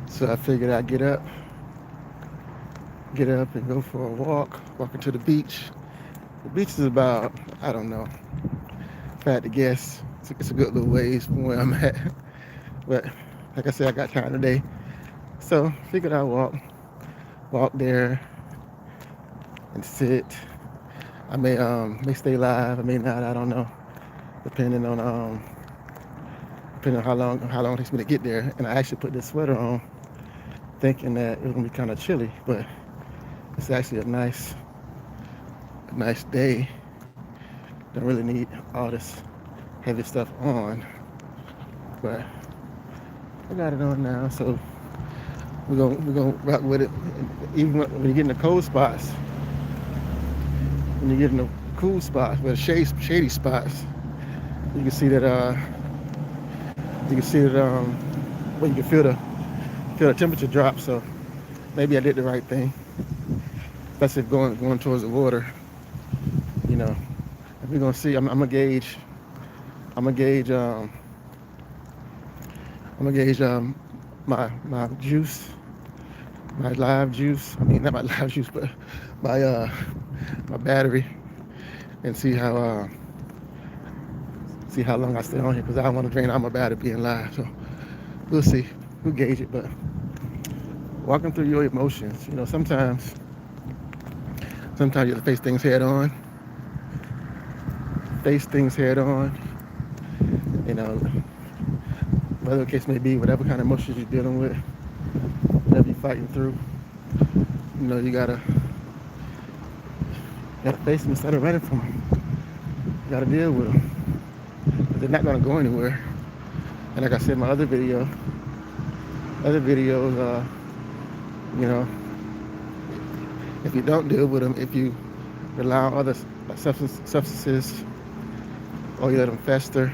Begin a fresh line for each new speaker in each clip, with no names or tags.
So I figured I'd get up and go for a walking to the beach. The beach is about, I don't know, if I had to guess, it's a good little ways from where I'm at. But like I said, I got time today. So figured I'd walk there and sit. I may stay live, I may not, I don't know, depending on how long it takes me to get there. And I actually put this sweater on thinking that it was gonna be kind of chilly, but it's actually a nice day. Don't really need all this heavy stuff on, but I got it on now, so we're gonna rock with it. Even when you get in the cold spots, when you get in the cool spots, where the shady spots, you can see that well, you can feel the temperature drop. So maybe I did the right thing. Especially if going towards the water, you know. If we're gonna see, I'm gonna gauge my juice, my live juice. I mean, not my live juice, but my my battery, and see how long I stay on here, because I don't want to drain out my battery being live. So we'll see. We'll gauge it. But walking through your emotions, sometimes you have to face things head on. Face things head on. You know, whatever the case may be, whatever kind of emotions you're dealing with, whatever you're fighting through, you gotta face them instead of running from them. You gotta deal with them. But they're not gonna go anywhere. And like I said in my other videos, you know, if you don't deal with them, if you rely on other substances, or you let them fester,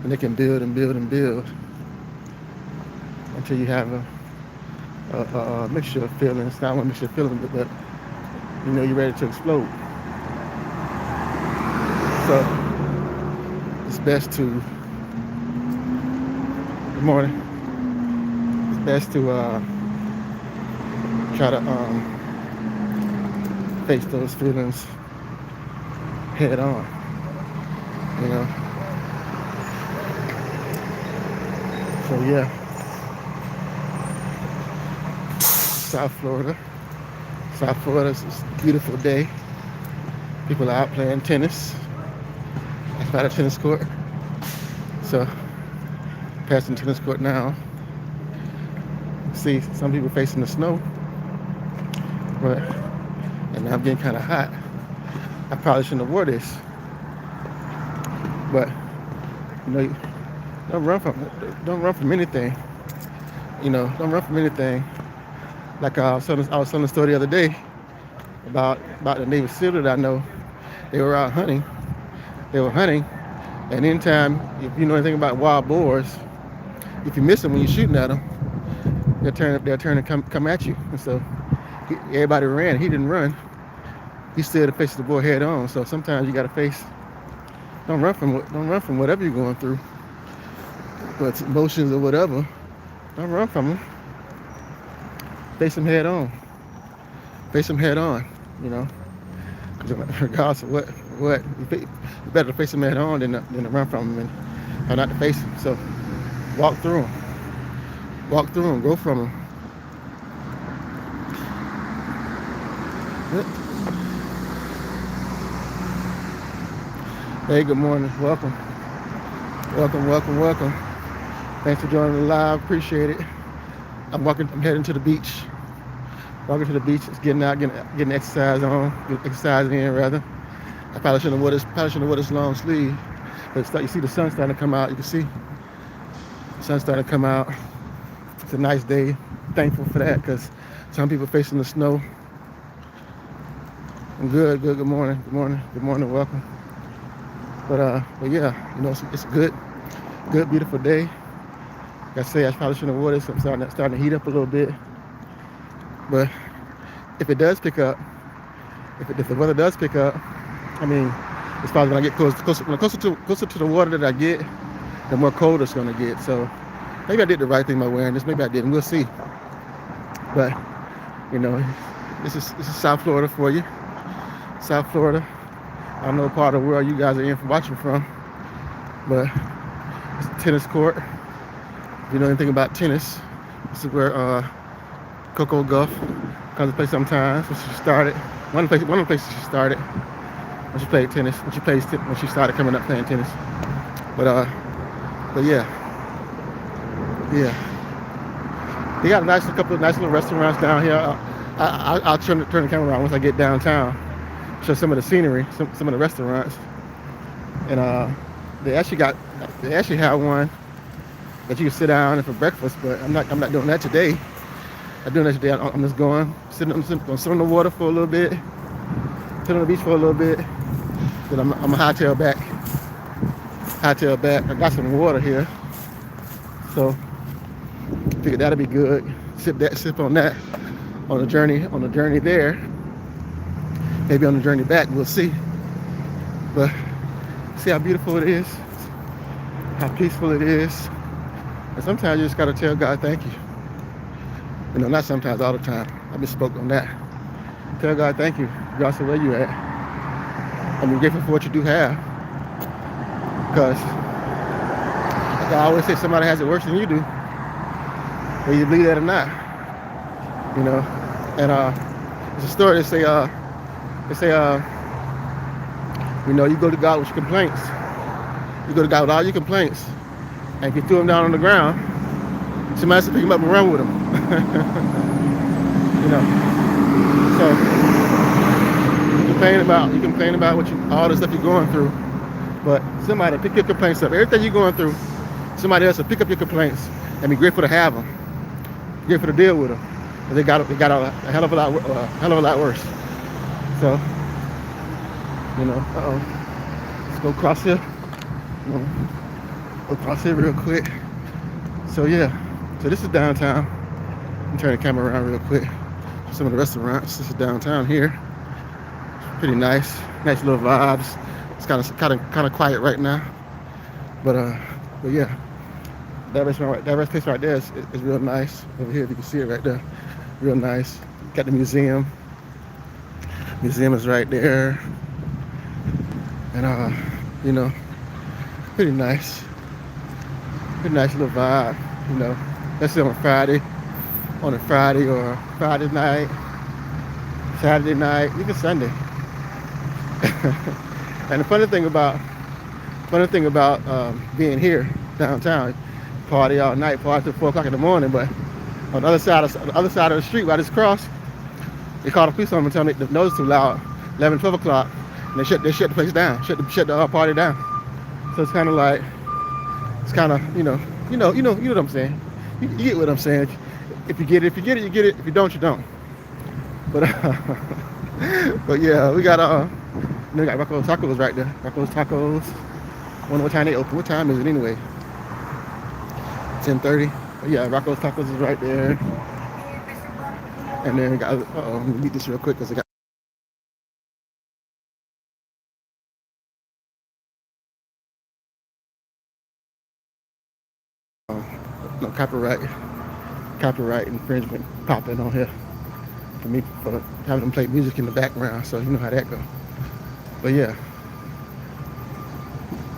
and they can build and build and build until you have a mixture of feelings. Not one mixture of feelings, but you're ready to explode. So it's best to, good morning, it's best to try to face those feelings head on, you know. So yeah, South Florida. South Florida is a beautiful day. People are out playing tennis. That's about a tennis court. So passing the tennis court now. See some people facing the snow, but and now I'm getting kind of hot. I probably shouldn't have wore this, but don't run from anything. Don't run from anything. Like I was telling a story the other day about the Navy SEAL that I know. They were out hunting. They were hunting, and anytime, if you know anything about wild boars, if you miss them when you're shooting at them, they'll turn and come at you. And so everybody ran. He didn't run. He stood and faced the boar head on. So sometimes you got to face. Don't run from whatever you're going through, but emotions or whatever. Don't run from them. Face them head on. Face them head on. Regardless of what, it's better to face them head on than to run from them or not to face them. So walk through them, go from them. Hey, good morning, welcome. Thanks for joining the live, appreciate it. I'm heading to the beach. Walking to the beach, it's getting out, getting exercise on, exercising in rather. I probably shouldn't have wore this long sleeve. But you see the sun starting to come out. You can see the sun starting to come out. It's a nice day. Thankful for that, because some people facing the snow. I'm good morning, welcome. But yeah, it's a good, beautiful day. Like I say, I probably shouldn't have wore this. I'm starting to heat up a little bit. But if it does pick up, if the weather does pick up, I mean, as far as when I get closer to the water that I get, the more colder it's going to get. So Maybe I did the right thing by wearing this. Maybe I didn't. We'll see. But you know, this is South Florida for you. South Florida. I don't know what part of the world you guys are in watching from, but it's a tennis court. If you know anything about tennis, this is where Coco Gauff comes to play sometimes. When she started, one of the places she started when she played tennis. When she started coming up playing tennis. But yeah. They got a couple of nice little restaurants down here. I'll turn the camera around once I get downtown. Show some of the scenery, some of the restaurants, and they actually have one that you can sit down and for breakfast. But I'm not doing that today. I'm doing that today. I'm just going gonna sit on the water for a little bit, sit on the beach for a little bit. Then I'm gonna hightail back. I got some water here, so I figured that'll be good. Sip on that on the journey there. Maybe on the journey back, we'll see. But see how beautiful it is, how peaceful it is. And sometimes you just gotta tell God thank you. You know, not sometimes, all the time. I just spoke on that. Tell God thank you, regardless of where you at. And be grateful for what you do have. Because like I always say, somebody has it worse than you do, whether you believe that or not. You know, and there's a story they say, you know, you go to God with your complaints. You go to God with all your complaints, and if you threw them down on the ground, somebody has to pick them up and run with them. You know, so you complain about all the stuff you're going through, but somebody pick your complaints up. Everything you're going through, somebody else will pick up your complaints and be grateful to have them, grateful to deal with them. They got a hell of a lot worse. So, you know, let's go across here. Go across here real quick. So yeah, so this is downtown. I'm turning the camera around real quick. Some of the restaurants. This is downtown here. Pretty nice little vibes. It's kind of quiet right now, but yeah, that place right there is real nice. Over here, if you can see it right there, real nice. Got the museum. Museum is right there, and you know, pretty nice little vibe. You know, let's say on a Friday or Friday night, Saturday night, even Sunday. And the funny thing about being here downtown, party all night, party till 4 o'clock in the morning. But on the other side of the street, where I just crossed, they called the police on me and told me the noise too loud, 11, 12 o'clock, and they shut the place down, shut the party down. So it's kind of like, you know what I'm saying. You get what I'm saying. If you get it, you get it. If you don't, you don't. But but yeah, we got Rocco's Tacos right there. Rocco's Tacos. I wonder what time they open. What time is it anyway? 10:30. But yeah, Rocco's Tacos is right there. And then we got, let me beat this real quick because I got no copyright infringement popping on here for me for having them play music in the background, so you know how that goes. But yeah,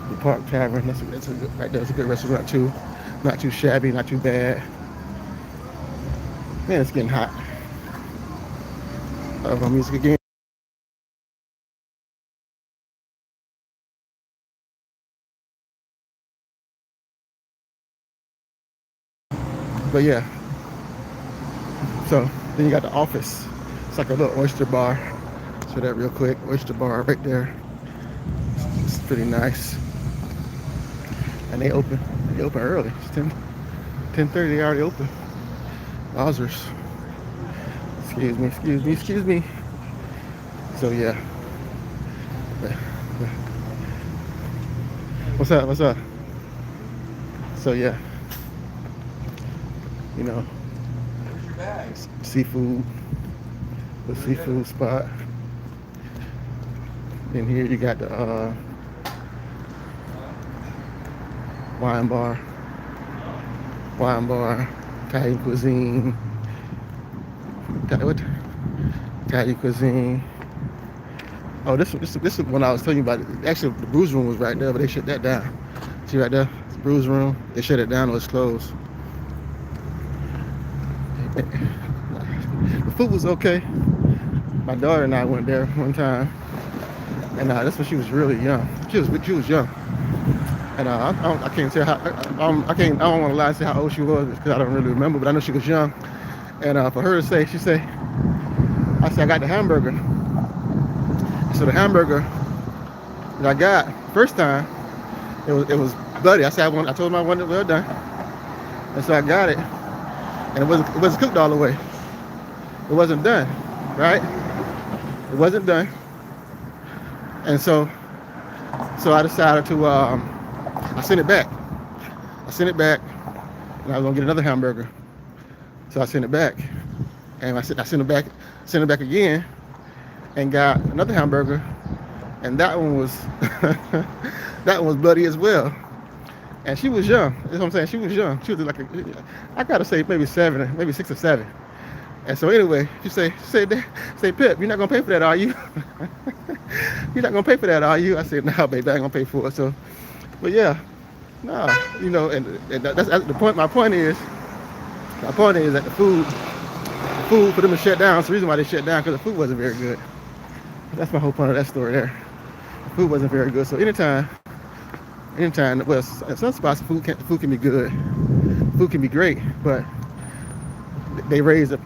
the Park Tavern, that's a good, right there. It's a good restaurant too. Not too shabby, not too bad. Man, it's getting hot. My music again. But yeah, so then you got the office. It's like a little oyster bar. Show that real quick. Oyster bar right there. It's pretty nice. And they open early. It's 10:30. They already open. Wowzers. Excuse me. So yeah. What's up? So yeah. You know, seafood spot. In here you got the wine bar. wine bar, Italian cuisine. What? Italian cuisine. Oh, this is one I was telling you about. Actually, the Brews Room was right there, but they shut that down. See right there, it's the Brews Room. They shut it down or it's closed. The food was okay. My daughter and I went there one time, and that's when she was really young. She was young, and I can't tell how. I don't want to lie and say how old she was because I don't really remember, but I know she was young. And for her to say, I said I got the hamburger. So the hamburger that I got first time, it was bloody. I said I told him I wanted it well done, and so I got it, and it wasn't cooked all the way. It wasn't done, right? It wasn't done, and so I decided to I sent it back. And I was gonna get another hamburger, so I sent it back, and I sent it back again, and got another hamburger, and that one was that one was bloody as well. And she was young. That's what I'm saying. She was young. She was like I gotta say maybe 7, maybe 6 or 7. And so anyway, she say, Pip, you're not gonna pay for that, are you? You're not gonna pay for that, are you? I said, no, baby, I ain't gonna pay for it. So, but yeah, no, and that's the point. My point is that the food for them to shut down. It's the reason why they shut down, because the food wasn't very good. That's my whole point of that story there. The food wasn't very good. So anytime, well, at some spots, food can be good. Food can be great, but they raise the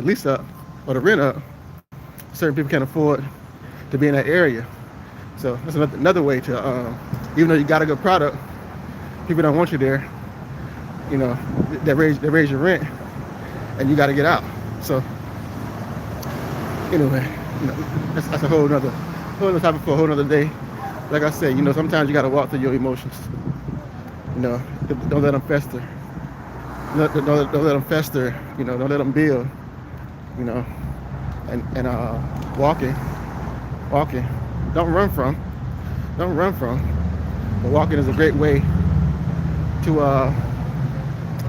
lease up or the rent up. Certain people can't afford to be in that area. So that's another way to, even though you got a good product, people don't want you there. They raise your rent, and you got to get out. So anyway, that's a whole nother topic for a whole nother day. Like I said, sometimes you got to walk through your emotions. Don't let them fester. Don't let them fester. Don't let them build. And walking. Don't run from. But walking is a great way to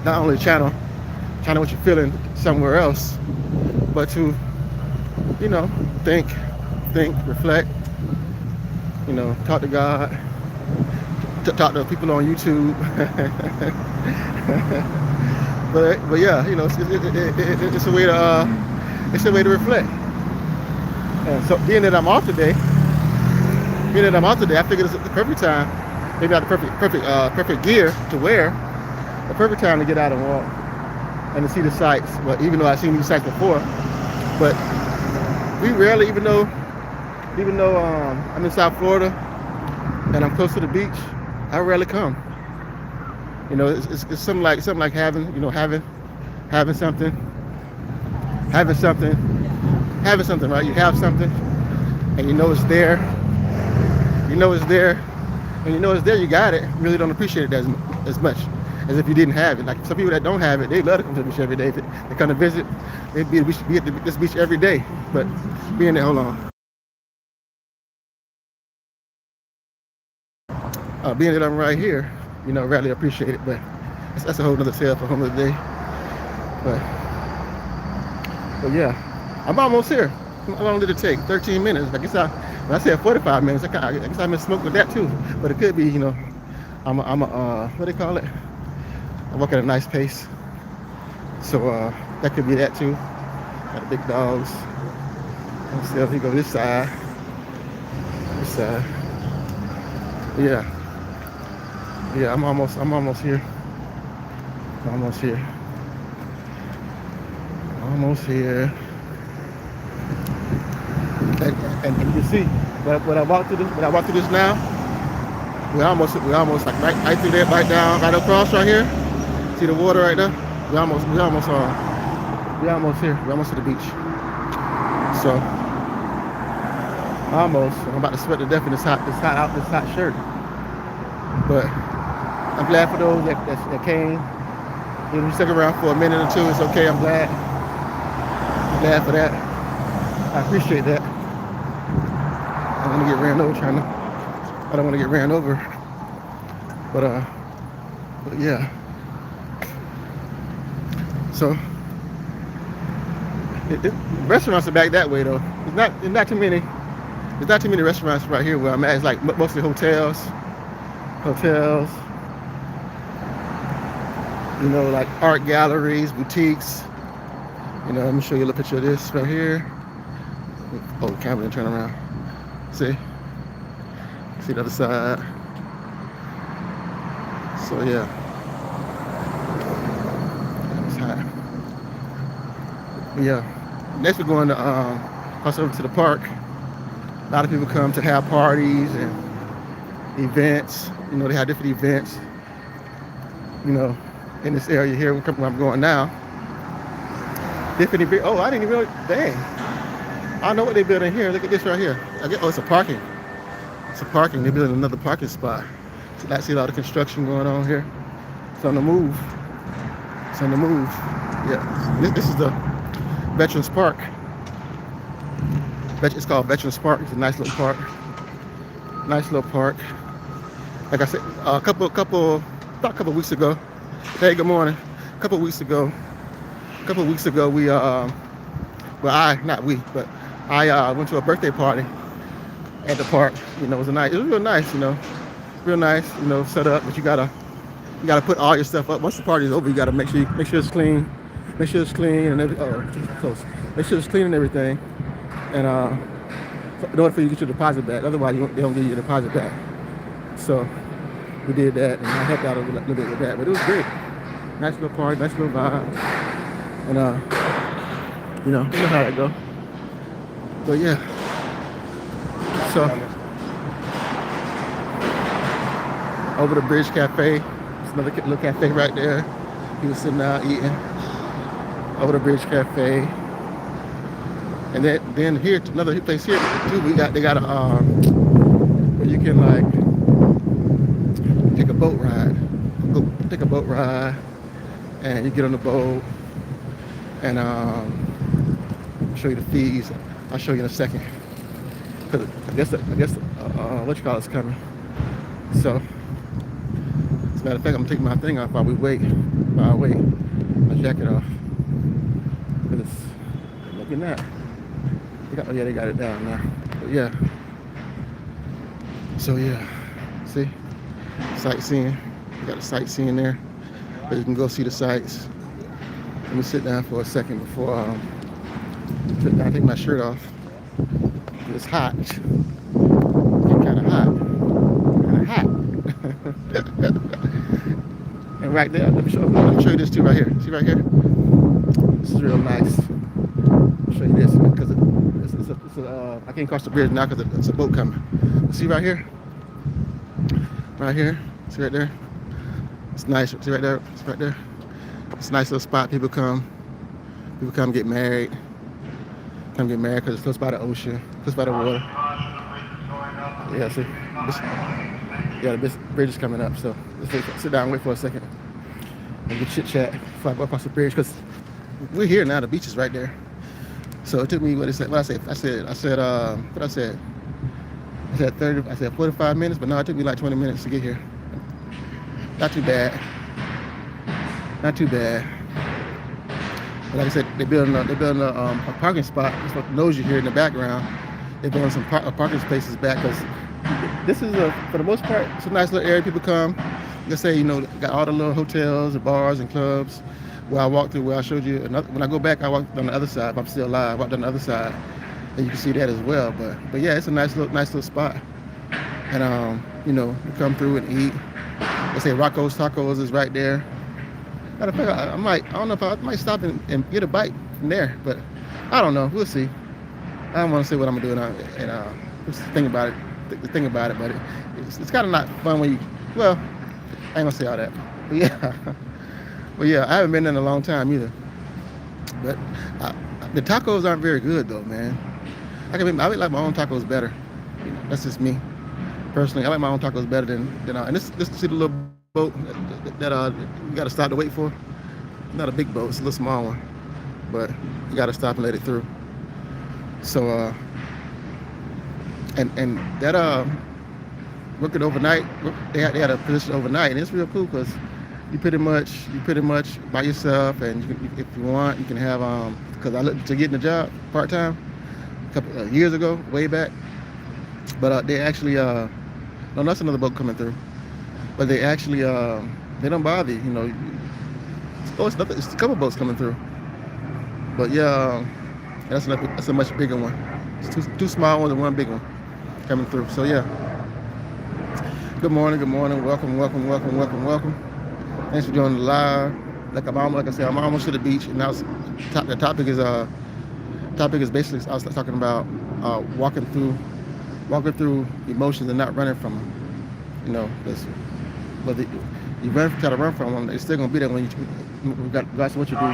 not only channel what you're feeling somewhere else, but to think, reflect. Talk to God. Talk to people on YouTube. but yeah, it's a way to reflect. And so being that I'm off today, I figured it's the perfect time, maybe not the perfect gear to wear, the perfect time to get out and walk and to see the sights. But even though I've seen these sights before, but we rarely, even though I'm in South Florida and I'm close to the beach, I rarely come. It's something like having something, right? You have something, and it's there. And it's there. You got it. You really don't appreciate it as much as if you didn't have it. Like some people that don't have it, they love to come to the beach every day. They come to visit. They be at this beach every day. But being there, hold on. Being that I'm right here, rarely appreciate it. But that's a whole nother tale for a whole nother day. But yeah, I'm almost here. How long did it take? 13 minutes. When I said 45 minutes, I guess I missed smoke with that too. But it could be, I'm a what do they call it? I walk at a nice pace. So that could be that too. Got the big dogs. Let's see if he go this side. Yeah, I'm almost here. Almost here. And you can see, when I walk through this now, we're almost like right through there, right across right here. See the water right there? We're almost here. We're almost to the beach. So I'm about to sweat to death in this hot shirt. But I'm glad for those that came. If you stuck around for a minute or two, it's okay. I'm glad for that. I appreciate that. I don't want to get ran over I don't want to get ran over. But yeah. So restaurants are back that way though. There's not too many. There's not too many restaurants right here where I'm at. It's like mostly hotels. Hotels. You know, like art galleries, boutiques. You know, let me show you a little picture of this right here. Oh, the camera didn't turn around. See the other side. So yeah, it's hot. But yeah, next we're going to cross over to the park. A lot of people come to have parties and events. You know, they have different events. You know, in this area here, where I'm going now. Different events. Oh, I didn't even know. Dang. I know what they're building here. Look at this right here. Oh, it's a parking. It's a parking. They're building another parking spot. So I see a lot of construction going on here. It's on the move. It's on the move. Yeah. This is the Veterans Park. It's called Veterans Park. It's a nice little park. Nice little park. Like I said, a couple weeks ago. Hey, good morning. A couple weeks ago, we I went to a birthday party at the park. You know, it was real nice. You know, real nice. You know, set up, but you gotta put all your stuff up. Once the party's over, you gotta make sure it's clean. Make sure it's clean and close. Make sure it's clean and everything. And in order for you to get your deposit back, otherwise they don't give you your deposit back. So we did that, and I helped out a little bit with that. But it was great. Nice little party, nice little vibe. And you know how that go. But yeah. So over the Bridge Cafe, there's another little cafe right there. He was sitting out eating. Over the Bridge Cafe. And then here, another place here too. They got a where you can like take a boat ride. Take a boat ride, and you get on the boat, and I'll show you the fees. I'll show you in a second. Cause I guess what you call it's coming. So, as a matter of fact, I'm taking my thing off while I wait my jacket off. Look at that. They got it down now. But yeah. So yeah, see, sightseeing. You got the sightseeing there, but you can go see the sights. Let me sit down for a second before I take my shirt off. It's hot. It's kind of hot. And right there, let me show you this too right here. See right here? This is real nice. I'll show you this because I can't cross the bridge now because it's a boat coming. See right here? Right here? See right there? It's nice. See right there? It's right there. It's a nice little spot. People come get married. Come get married because it's close by the ocean, close by the water. Yeah, see? The bridge is coming up, so let's sit down and wait for a second and get chit chat before I go across the bridge because we're here now. The beach is right there. So it took me I said 45 minutes, but no, it took me like 20 minutes to get here. Not too bad. But like I said, they're building a parking spot. It's what knows you here in the background. They're building some parking spaces back because this is for the most part, it's a nice little area. People come. Let's say, you know, got all the little hotels and bars and clubs where I walked through, where I showed you. When I go back, I walk on the other side. If I'm still alive, I walked on the other side, and you can see that as well. But yeah, it's a nice little spot. And you know, you come through and eat. Let's say Rocco's Tacos is right there. Matter of fact, I don't know if I might stop and get a bite from there, but I don't know. We'll see. I don't want to say what I'm gonna do and just think about it. Think about it, but it's kind of not fun when you. Well, I ain't gonna say all that. But yeah, I haven't been there in a long time either. But the tacos aren't very good though, man. I like my own tacos better. You know, that's just me personally. I like my own tacos better than and this see the little boat that you got to stop to wait for. Not a big boat, it's a little small one, but you got to stop and let it through. So and that working overnight, they had a position overnight, and it's real cool because you pretty much by yourself, and if you want, you can have because I looked to getting a job part time a couple years ago, way back. But they actually no, that's another boat coming through. But they actually they don't bother you. You know, oh, it's nothing. It's a couple boats coming through. But yeah, that's a much bigger one. It's two small ones and one big one coming through. So yeah, good morning, good morning, welcome, welcome, welcome, welcome, welcome. Thanks for joining the live. Like I said, I'm almost to the beach, and now the topic is basically I was talking about walking through emotions and not running from them. You know, but you try to run from them, they're still gonna be there when you regardless of what you do.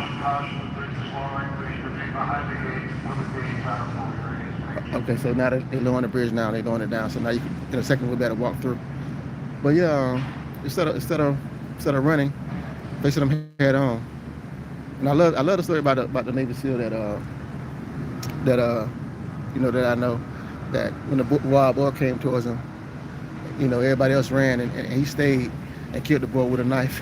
Okay, so now they're lowering the bridge now. They're lowering it down. So now you can, in a second, we better walk through. But yeah, instead of running, facing them head on. And I love the story about the Navy SEAL that that I know, that when the wild boar came towards him, everybody else ran, and he stayed and killed the boar with a knife.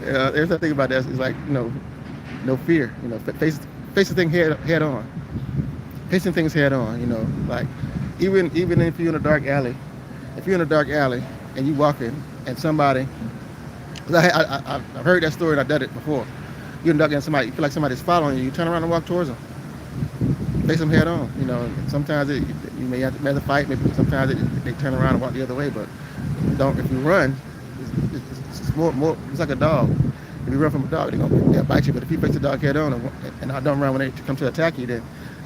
Every time I think about that, it's like, no fear. Face the thing head on. Facing things head on. Like even if you're in a dark alley, and you walking and somebody, I've heard that story and I've done it before. You're dark and somebody, you feel like somebody's following you. You turn around and walk towards them. Face them head on. Sometimes you may have to fight. Maybe sometimes they turn around and walk the other way. But if you run, it's more. It's like a dog. If you run from a dog, they'll bite you. But if you face the dog head on and I don't run when they come to attack you, then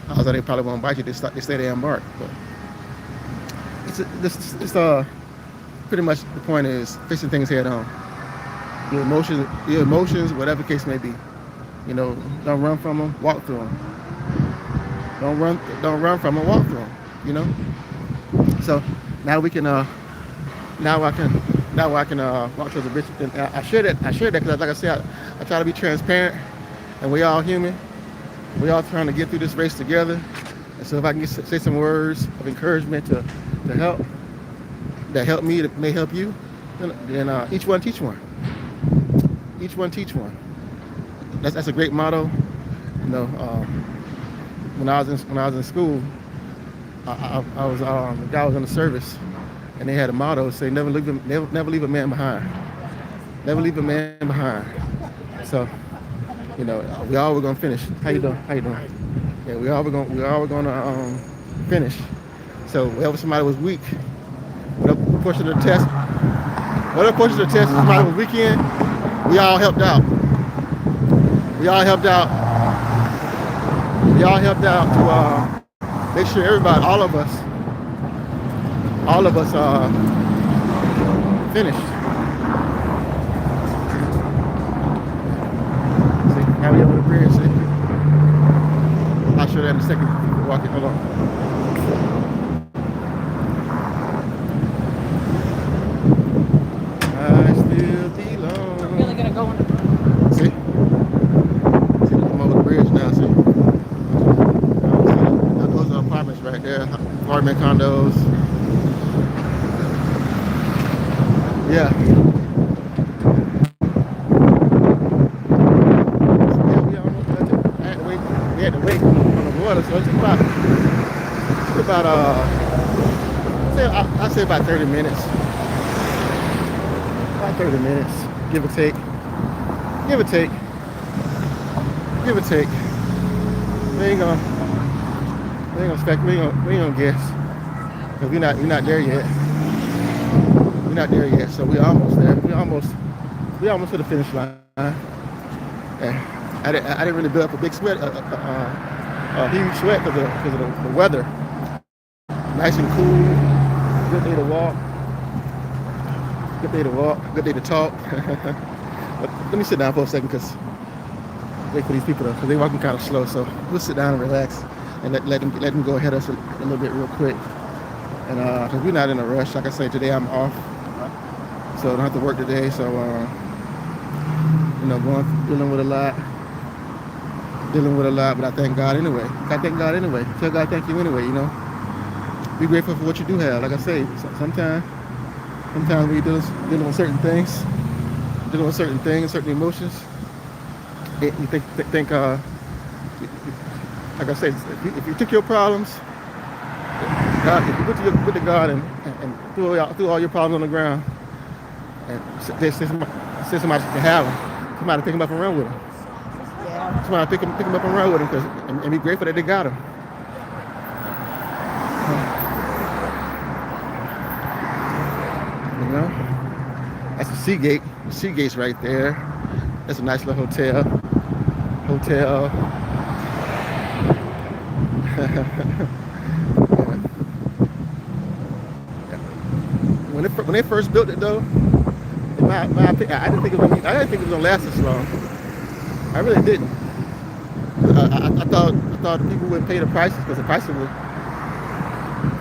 although they probably won't bite you, they stay there and bark. But it's pretty much the point is facing things head on. Your emotions, whatever the case may be. Don't run from them. Walk through them. Don't run from them. Walk through them. So now we can. Now I can walk towards the bridge. And I share that because, like I said, I try to be transparent, and we all human. We all trying to get through this race together. And so if I can say some words of encouragement to help, that help me, that may help you, then each one teach one. Each one teach one. That's a great motto. When I was in school, the guy was in the service, and they had a motto say, never leave a man behind. Never leave a man behind. So, we all were gonna finish. How you doing? Yeah, we all were gonna finish. So wherever somebody was weak, whatever portion of the test somebody was weak in, we all helped out. We all helped out to make sure everybody, all of us finished. See, now we over the bridge. See, I'll show that in a second. Walking, hold on. I still belong.
We're really gonna go on the
See, I'm over the bridge now. See, those are apartments right there. Apartment condos. Yeah. We had to wait on the water, so it's about I'd say about 30 minutes. About 30 minutes, give or take. We ain't gonna guess. Cause we're not there yet. We're not there yet, so we're almost there. We almost to the finish line. I didn't really build up a big sweat, a huge sweat because of the weather. Nice and cool. Good day to walk. Good day to talk. But let me sit down for a second because wait for these people because they're walking kind of slow. So we'll sit down and relax and let them go ahead of us a little bit real quick. And because we're not in a rush. Like I say, today I'm off, so I don't have to work today. So dealing with a lot. But I thank God anyway. Tell God thank you anyway. Be grateful for what you do have. Like I say, sometimes Sometimes when you're dealing with certain things, certain emotions, you think like I said, if you took your problems, God, if you put to God and threw all your problems on the ground, and say somebody can have them, somebody pick them up and run with them.
Yeah.
Somebody pick them up and run with them, and be grateful that they got them. You know, that's the Seagate. The Seagate's right there. That's a nice little hotel. When they first built it, though, I didn't think it was gonna last this long. I really didn't. I thought the people wouldn't pay the prices because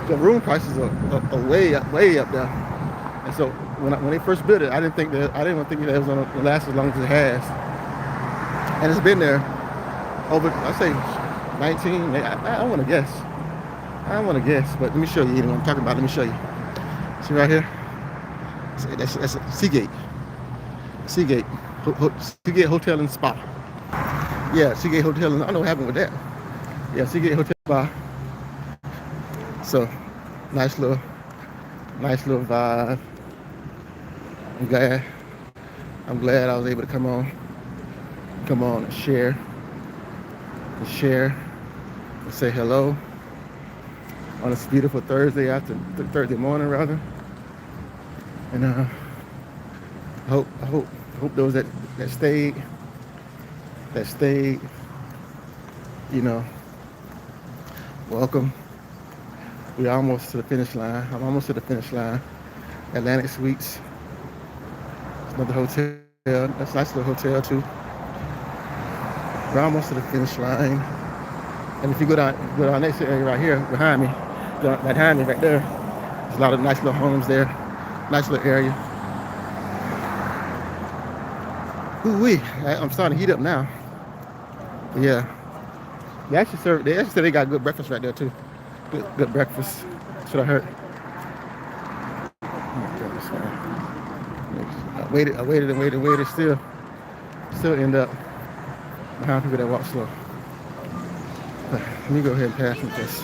the room prices are way up there. And so when they first built it, I didn't think that it was gonna last as long as it has. And it's been there over, I say, 19. I don't want to guess. But let me show you. What I'm talking about. Let me show you. See right here? That's Seagate. Seagate Hotel and Spa. Yeah, Seagate Hotel. And I don't know what happened with that. Yeah, Seagate Hotel Spa. So, nice little vibe. I'm glad I was able to come on and share and say hello on this beautiful Thursday morning rather. And I hope those that stayed, you know, welcome. We're almost to the finish line. I'm almost to the finish line. Atlantic Suites. It's another hotel. That's a nice little hotel too. We're almost to the finish line. And if you go down next area right here behind me right there, there's a lot of nice little homes there. Nice little area. Ooh-wee. I'm starting to heat up now. But yeah. They actually said they got good breakfast right there too. Good breakfast. That's what I heard. Oh my goodness, man. I waited. Still end up behind people that walk slow. But let me go ahead and pass them this.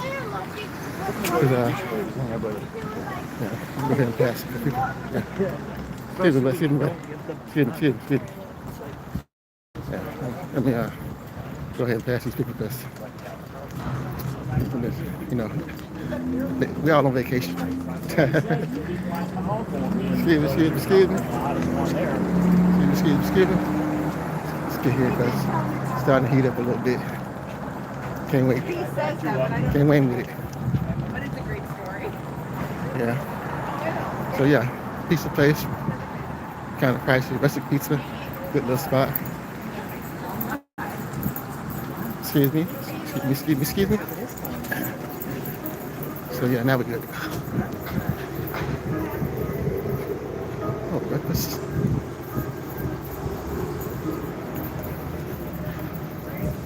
Let me go ahead and pass it for people. Yeah. Excuse me. Yeah. Let me go ahead and pass these people because you know, we all on vacation. Excuse me. Let's get here because it's starting to heat up a little bit. Can't wait. Can't wait with it.
But it's a great story.
Yeah. So yeah, pizza place, kind of pricey. Rustic Pizza, good little spot. Excuse me. So yeah, now we're good. Oh, breakfast.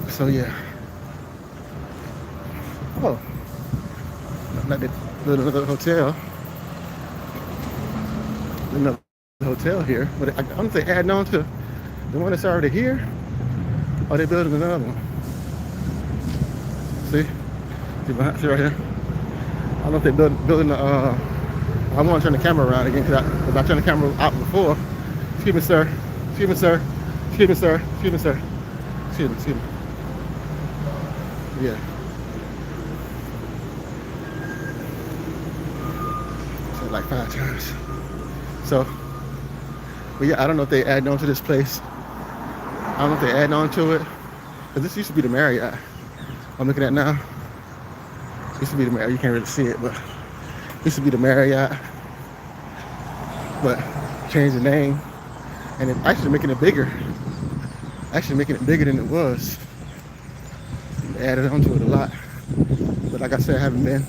So yeah. Oh, not that little hotel. Another hotel here, but I don't think adding on to the one that's already here, or they building another one. See right here. I don't know if they're building the. I want to turn the camera around again because I turned the camera out before. Excuse me, sir. Yeah. Said like 5 times. So, but yeah, I don't know if they add on to this place. I don't know if they add on to it. Because this used to be the Marriott. I'm looking at now. Used to be the Marriott. You can't really see it, but used to be the Marriott. But changed the name. And it's actually making it bigger. Than it was. They added on to it a lot. But like I said, I haven't been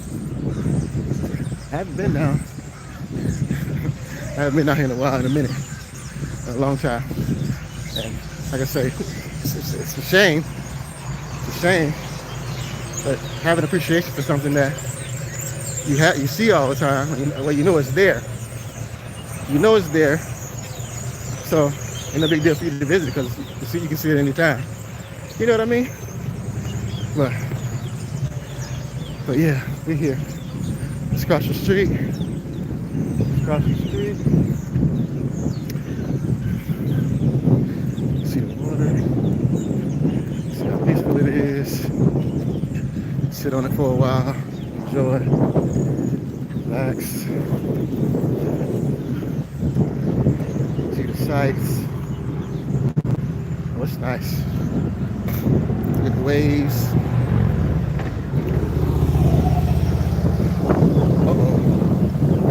down. I haven't been down here in a while, in a minute. A long time. And like I say, it's a shame. It's a shame. But having appreciation for something that you see all the time, well, you know it's there. You know it's there, so ain't no big deal for you to visit because you can see it anytime. You know what I mean? But yeah, we here. Let's cross the street. Let's cross the street. See the water. See how peaceful it is. Sit on it for a while. Enjoy. Relax. See the sights. Oh, it's nice. Look at the waves. Uh-oh.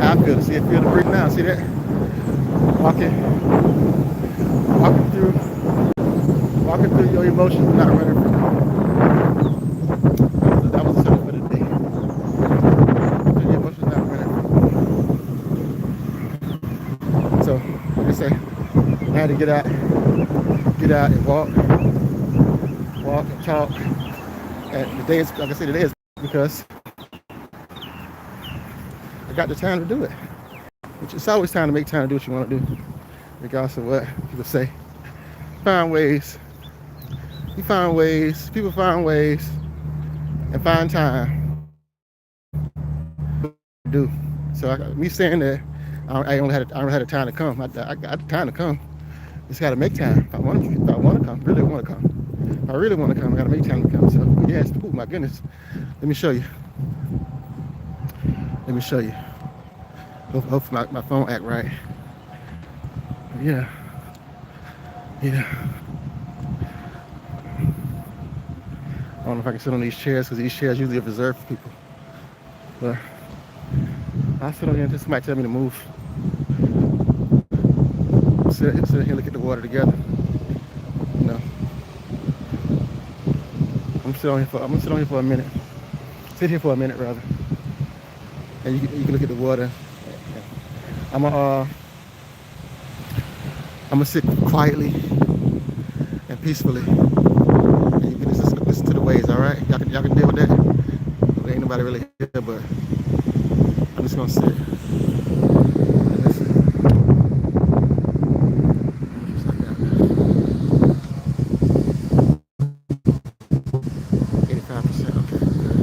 How I feel. See, I feel the breeze now. See that? Walking through your emotions, not running from them. That was the subject for the day. Through your emotions, not running from them. So, like I say, I had to get out and walk and talk. And today is, like I said, today is because I got the time to do it. Which it's always time to make time to do what you want to do, regardless of what people say. Find ways. You find ways. People find ways and find time to do. So me saying that I only had the time to come. I got the time to come. Just got to make time. If I want to come, really want to come. If I really want to come, I got to make time to come. So yes, oh my goodness. Let me show you. Hopefully my phone act right. Yeah. I don't know if I can sit on these chairs because these chairs usually are reserved for people. But I'll sit on here until somebody tell me to move. Sit here and look at the water together. You know. I'm gonna sit on here for a minute. Sit here for a minute rather. And you can look at the water. I'm gonna sit quietly and peacefully. And you can just listen to the waves, all right? Y'all can deal with that. There ain't nobody really here, but I'm just gonna sit and listen. Just like that. 85%, okay, good.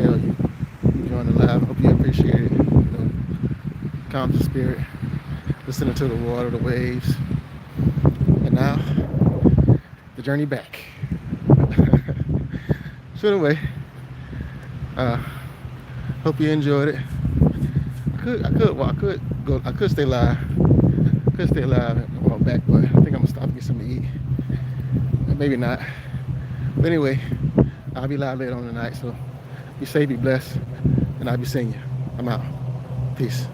know, you joined the live. Hope you appreciate it. You know, calm the spirit, listening to the water, the waves, and now the journey back. So anyway, uh, hope you enjoyed it. I could stay live. Could stay live and walk back, but I think I'm gonna stop and get something to eat. Maybe not. But anyway, I'll be live later on tonight. So be safe, be blessed, and I'll be seeing you. I'm out. Peace.